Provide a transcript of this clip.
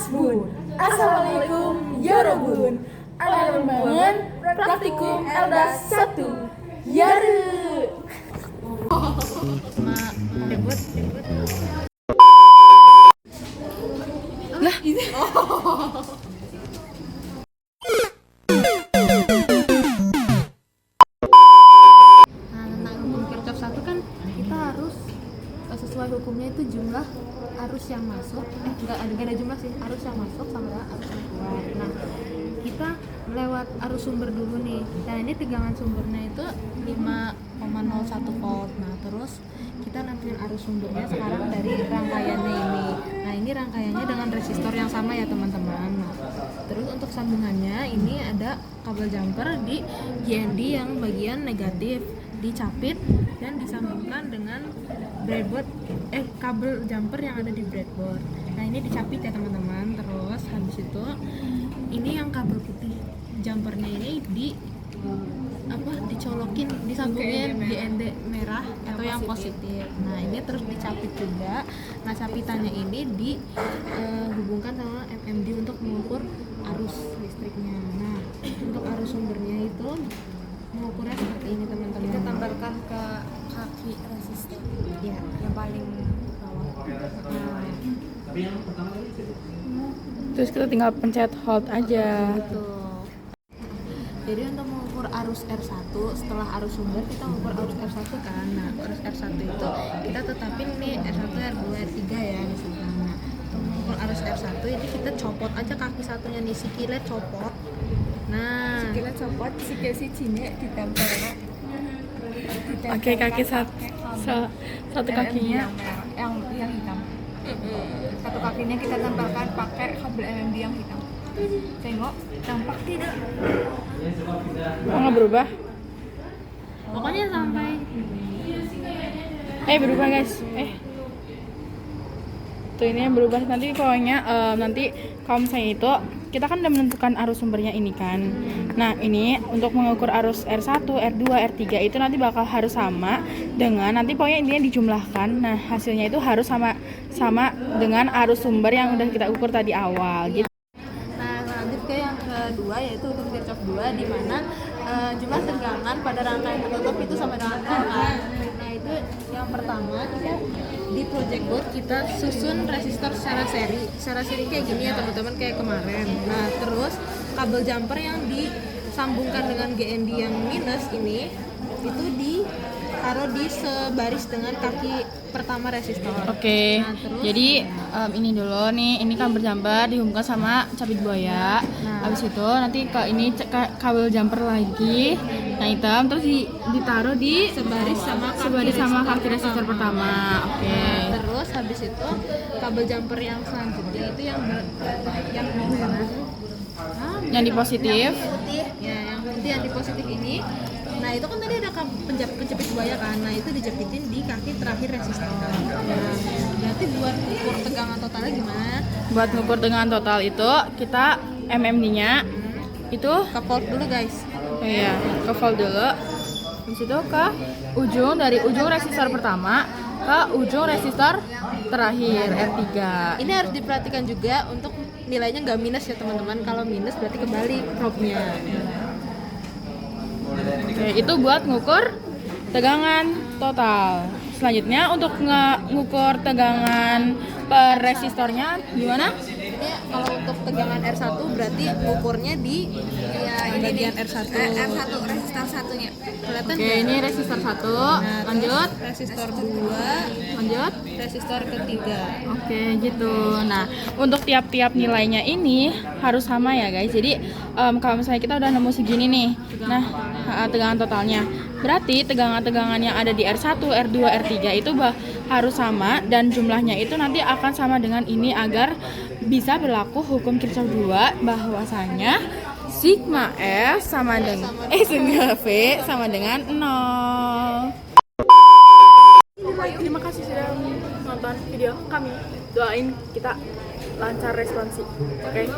Asbun. Assalamualaikum Yorobun. Ada membangun praktikum Eldas 1. Yaru. Debut. Lah, ini. Tentang hukum Kirchhoff 1 kan kita harus sesuai hukumnya itu jumlah arus yang masuk, nggak ada jumlah sih, arus yang masuk sama arus yang keluar. Nah, kita lewat arus sumber dulu nih. Nah, ini tegangan sumbernya itu 5,01 volt. Nah, terus kita nantikan arus sumbernya sekarang dari rangkaiannya ini. Nah, ini rangkaiannya dengan resistor yang sama ya teman-teman. Nah, terus untuk sambungannya ini ada kabel jumper di GND yang bagian negatif dicapit dan disambungkan dengan breadboard kabel jumper yang ada di breadboard. Nah, ini dicapit ya teman-teman. Terus habis itu ini yang kabel putih jumpernya ini dicolokin, disambungin GND merah atau yang positif. Nah, ini terus dicapit juga. Nah, capitannya ini dihubungkan sama MMD untuk mengukur arus listriknya. Nah, untuk arus sumbernya itu mengukurnya seperti ini teman-teman. Kita tambahkan ke kaki resistor Ya, yang paling bawah. Terus kita tinggal pencet hold aja. Betul. Jadi untuk mengukur arus R1 setelah arus sumber kita mengukur arus R1 kan. Nah, arus R1 itu kita tetapin nih R1, R2, R3 ya misalkan. Nah, untuk mengukur arus R1 ini kita copot aja kaki satunya nih, sikilnya copot. Nah, Kita copot si cinek ditempel Oke, kaki satu kakinya. yang hitam. Satu kakinya kita tempelkan pakai kabel MMD yang hitam. Tengok, tampak tidak? Oh, nggak berubah? pokoknya sampai Berubah guys. Tuh ini yang berubah. Nanti pokoknya nanti kalau misalnya itu kita kan udah menentukan arus sumbernya ini kan. Nah, ini untuk mengukur arus R1, R2, R3 itu nanti bakal harus sama dengan nanti pokoknya intinya dijumlahkan. Nah, hasilnya itu harus sama dengan arus sumber yang udah kita ukur tadi awal gitu. Nah, lanjut ke yang kedua yaitu hukum Kirchhoff 2 di mana jumlah tegangan pada rangkaian tertutup itu sama dengan kan. Nah, itu yang pertama kita di project board kita susun resistor secara seri kayak gini ya teman-teman, kayak kemarin. Nah, terus kabel jumper yang disambungkan dengan GND yang minus ini itu ditaruh di sebaris dengan kaki pertama resistor. Oke. Nah, terus Jadi ini dulu nih, ini kabel jumper dihubungkan sama capit buaya. Nah. Habis itu nanti ke ini kabel jumper lagi, nah hitam, terus ditaruh di sebaris sama kaki resistor pertama. Oke. Nah, terus habis itu kabel jumper yang selanjutnya itu yang Yang di positif. putih ya, yang putih yang di positif ini. Nah, itu kan tadi ada kejepit buaya kan. Nah, itu dijepitin di kaki terakhir resistor. Nah, berarti buat ukur tegangan totalnya gimana? Buat ngukur tegangan total itu kita MMD-nya itu Ke volt dulu guys. ke volt dulu. Habis itu ke dari ujung resistor pertama ke ujung resistor terakhir R3. Ini harus diperhatikan juga untuk nilainya nggak minus ya teman-teman. Kalau minus berarti kebalik dropnya. Oke, itu buat ngukur tegangan total. Selanjutnya untuk ngukur tegangan per resistornya gimana? Ini kalau untuk tegangan R1 berarti ukurnya di bagian R1. R1 resistor satunya. Kelihatan Oke, nggak? ini resistor 1. Nah, Lanjut. terus resistor 2, Lanjut. resistor ketiga. Oke, gitu. Nah, untuk tiap-tiap nilainya ini harus sama ya, guys. Jadi, kalau misalnya kita udah nemu segini nih. Nah, tegangan totalnya. Berarti tegangan-tegangan yang ada di R1, R2, R3 itu harus sama dan jumlahnya itu nanti akan sama dengan ini agar bisa berlaku hukum Kirchhoff 2 bahwasanya sigma F sama dengan sigma V sama dengan 0. Terima kasih sudah menonton video kami. Doain kita lancar responsi. Oke.